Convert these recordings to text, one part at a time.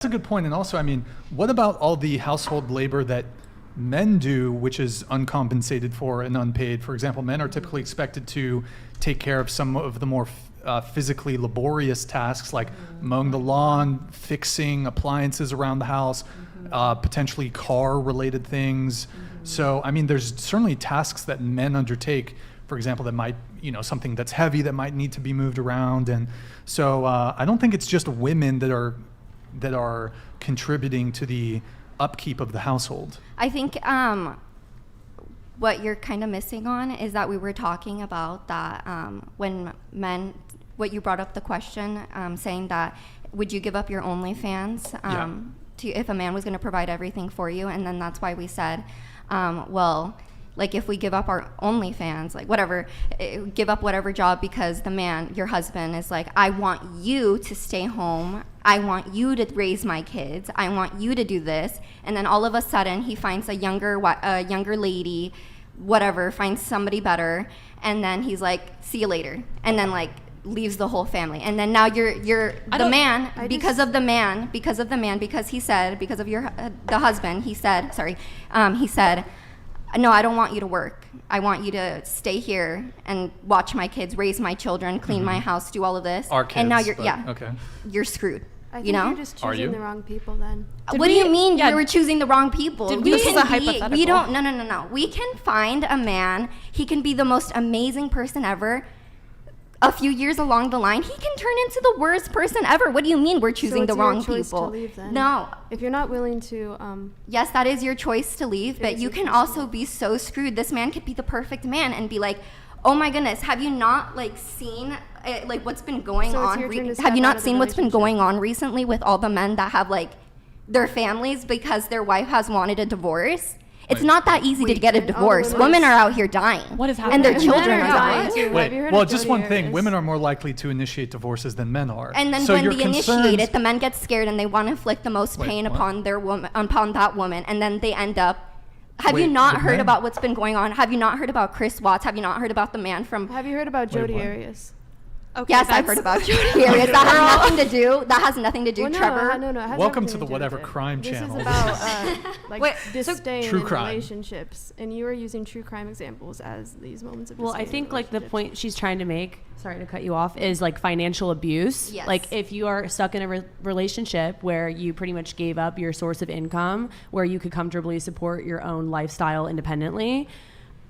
That's a good point. And also, I mean, what about all the household labor that men do, which is uncompensated for and unpaid? For example, men are typically expected to take care of some of the more physically laborious tasks like mowing the lawn, fixing appliances around the house, potentially car-related things. So, I mean, there's certainly tasks that men undertake, for example, that might, something that's heavy that might need to be moved around. And so I don't think it's just women that are contributing to the upkeep of the household. I think what you're kind of missing on is that we were talking about that when men, what you brought up the question, saying that would you give up your OnlyFans if a man was going to provide everything for you? And then that's why we said, well, like if we give up our OnlyFans, like whatever, give up whatever job because the man, your husband, is like, I want you to stay home. I want you to raise my kids. I want you to do this. And then all of a sudden he finds a younger lady, whatever, finds somebody better. And then he's like, see you later. And then like leaves the whole family. And then now you're the man, because of the husband, he said, no, I don't want you to work. I want you to stay here and watch my kids, raise my children, clean my house, do all of this. Our kids, and now you're screwed. I think you're just choosing the wrong people then. What do you mean you were choosing the wrong people? This is a hypothetical. No. We can find a man. He can be the most amazing person ever. A few years along the line, he can turn into the worst person ever. What do you mean we're choosing the wrong people? So it's your choice to leave then? No. If you're not willing to... yes, that is your choice to leave, but you can also be so screwed. This man could be the perfect man and be like, oh my goodness, have you not seen what's been going on? Have you not seen what's been going on recently with all the men that have their families because their wife has wanted a divorce? It's not that easy to get a divorce. Women are out here dying. What is happening? And their children are dying. Wait, well, just one thing. Women are more likely to initiate divorces than men are. And then when they initiate it, the men get scared and they want to inflict the most pain upon that woman. And then they end up... Have you not heard about what's been going on? Have you not heard about Chris Watts? Have you not heard about the man from... Have you heard about Jodi Arias? Okay, yes, I've heard about Jodi Arias. That has nothing to do. Well, Trevor. No, welcome to the whatever crime channel. This is about disdain true in crime. relationships, and you are using true crime examples as these moments of disdain. Well, I think the point she's trying to make, sorry to cut you off, is financial abuse. Yes. If you are stuck in a relationship where you pretty much gave up your source of income, where you could comfortably support your own lifestyle independently.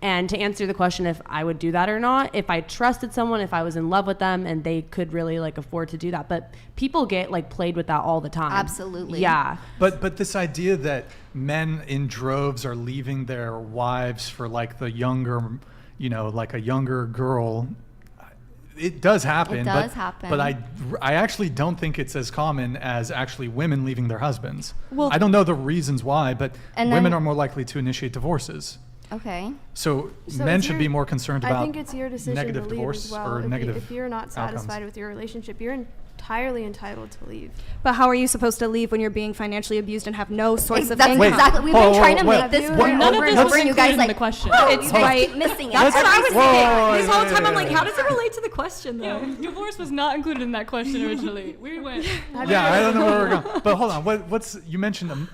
And to answer the question if I would do that or not, if I trusted someone, if I was in love with them and they could really afford to do that. But people get played with that all the time. Absolutely. Yeah. But this idea that men in droves are leaving their wives for the younger, a younger girl, it does happen. It does happen. But I actually don't think it's as common as actually women leaving their husbands. Well, I don't know the reasons why, but women are more likely to initiate divorces. Okay. So men should be more concerned about I think it's your decision negative to leave divorce as well. or negative if you're not satisfied outcomes. with your relationship, you're entirely entitled to leave. But how are you supposed to leave when you're being financially abused and have no source of That's income? exactly. We've been trying to make this point None over of and this over, was and you guys included in the question. It's right. Missing it. That's what I was thinking. This whole time I'm wait. how does it relate to the question though? Yeah, divorce was not included in that question originally. We went. Yeah, I don't know where we're going. But hold on. You mentioned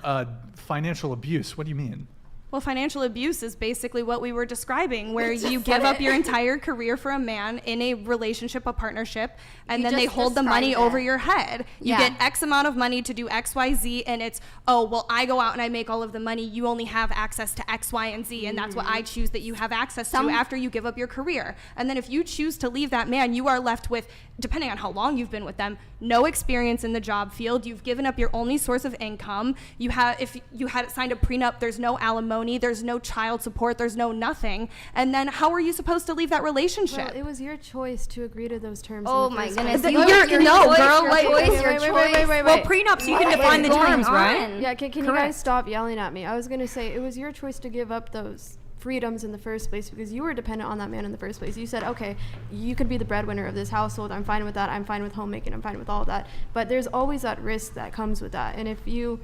financial abuse. What do you mean? Well, financial abuse is basically what we were describing, where you give up your entire career for a man in a relationship, a partnership, and then they hold the money over your head. You get X amount of money to do X, Y, Z, and it's, oh, well, I go out and I make all of the money. You only have access to X, Y, and Z, and that's what I choose that you have access to after you give up your career. And then if you choose to leave that man, you are left with, depending on how long you've been with them, no experience in the job field. You've given up your only source of income. If you had signed a prenup, there's no alimony, there's no child support, there's no nothing. And then how are you supposed to leave that relationship? Well, it was your choice to agree to those terms. Oh my goodness. Well, prenups, you can define the terms, right? Yeah, can you guys stop yelling at me? I was going to say, it was your choice to give up those freedoms in the first place because you were dependent on that man in the first place. You said, okay, you could be the breadwinner of this household. I'm fine with that. I'm fine with homemaking. I'm fine with all of that. But there's always that risk that comes with that. And if you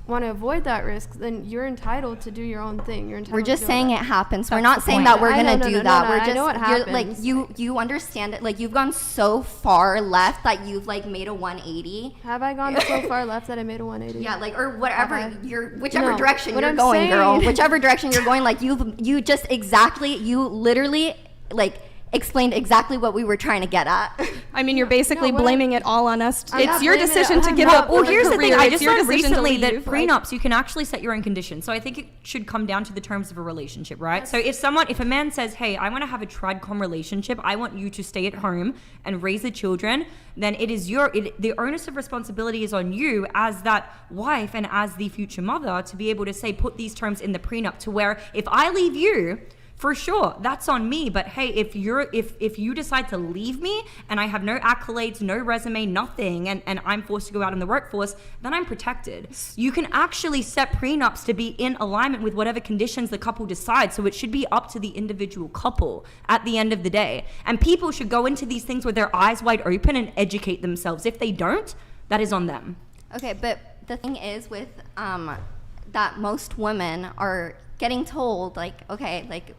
want to avoid that risk, then you're entitled to do your own thing. You're entitled. We're just to do all saying that. it happens. We're That's not the saying point. that we're I know, gonna no, do no, that. no, We're I just know what you're like happens. you understand it. Like you've gone so far left that you've like made a 180. Have I gone so far left that I made a 180? Yeah, like or whatever Have I? whichever No, direction what you're I'm going, girl. saying- Whichever direction you're going, like you just exactly you literally like explained exactly what we were trying to get at. I mean, you're basically No, what blaming it all on us. I'm It's not your blaming it. decision to I'm give not- up. Well, your here's the thing. career. I It's just your learned decision to recently that leave, like- prenups, you can actually set your own conditions. So I think it should come down to the terms of a relationship, right? So if a man says, hey, I want to have a tradcom relationship, I want you to stay at home and raise the children, then it is the onus of responsibility is on you as that wife and as the future mother to be able to say, put these terms in the prenup to where if I leave you, for sure, that's on me. But hey, if you decide to leave me and I have no accolades, no resume, nothing, and I'm forced to go out in the workforce, then I'm protected. You can actually set prenups to be in alignment with whatever conditions the couple decides. So it should be up to the individual couple at the end of the day. And people should go into these things with their eyes wide open and educate themselves. If they don't, that is on them. Okay, but the thing is with that most women are getting told like, okay, like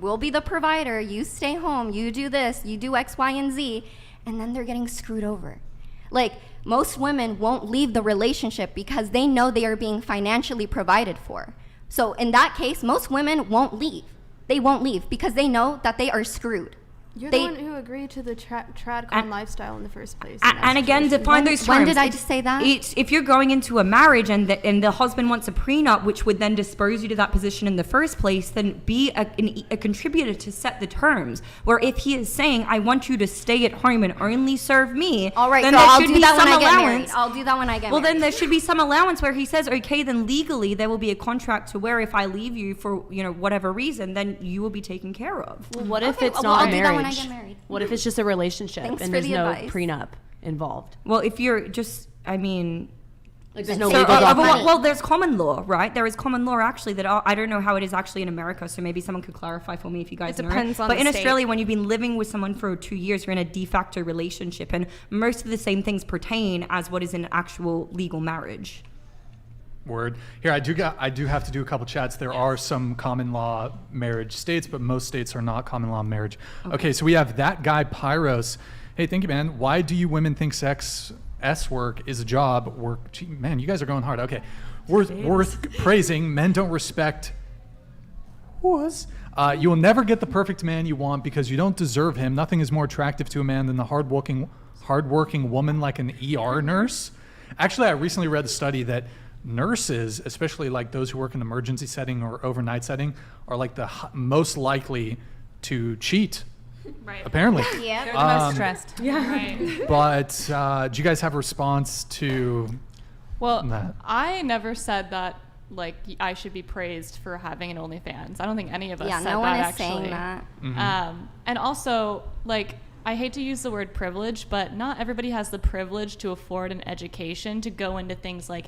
we'll be the provider, you stay home, you do this, you do X, Y, and Z, and then they're getting screwed over. Like most women won't leave the relationship because they know they are being financially provided for. So in that case, most women won't leave. They won't leave because they know that they are screwed. You're They- the one who agreed to the tradcon And- lifestyle in the first place. in that And again, situation. define those terms. When did I just say that? If you're going into a marriage and the husband wants a prenup, which would then dispose you to that position in the first place, then be a contributor to set the terms. Where if he is saying, I want you to stay at home and only serve me, All right, then so there I'll should do be that when some I get married. allowance. I'll do that when I get Well, married. then there should be some allowance where he says, okay, then legally there will be a contract to where if I leave you for whatever reason, then you will be taken care of. Well, what if Okay, it's well, not I'll a do that when I marriage? get married. What if it's just a relationship Thanks and for there's the no advice. prenup involved? Well, if you're just, I mean, Like there's no So, legal document. well, there's common law, right? There is common law actually that I don't know how it is actually in America, so maybe someone could clarify for me if you guys It know. depends on But the in state. Australia, when you've been living with someone for 2 years, you're in a de facto relationship, and most of the same things pertain as what is an actual legal marriage. Word. Here, I do have to do a couple chats. There are some common law marriage states, but most states are not common law marriage. Okay, so we have that guy Pyros. Hey, thank you, man. Why do you women think sex work is a job? Work, gee, man, you guys are going hard. Okay, worth praising. Men don't respect. Was. You will never get the perfect man you want because you don't deserve him. Nothing is more attractive to a man than the hardworking woman like an ER nurse. Actually, I recently read a study that nurses, especially like those who work in an emergency setting or overnight setting, are like the most likely to cheat. Right. Apparently. Yeah. They're the most stressed. Yeah. Right. But do you guys have a response to Well, that? I never said that like I should be praised for having an OnlyFans. I don't think any of us Yeah, said no one that is actually. saying that. And also, like, I hate to use the word privilege, but not everybody has the privilege to afford an education to go into things like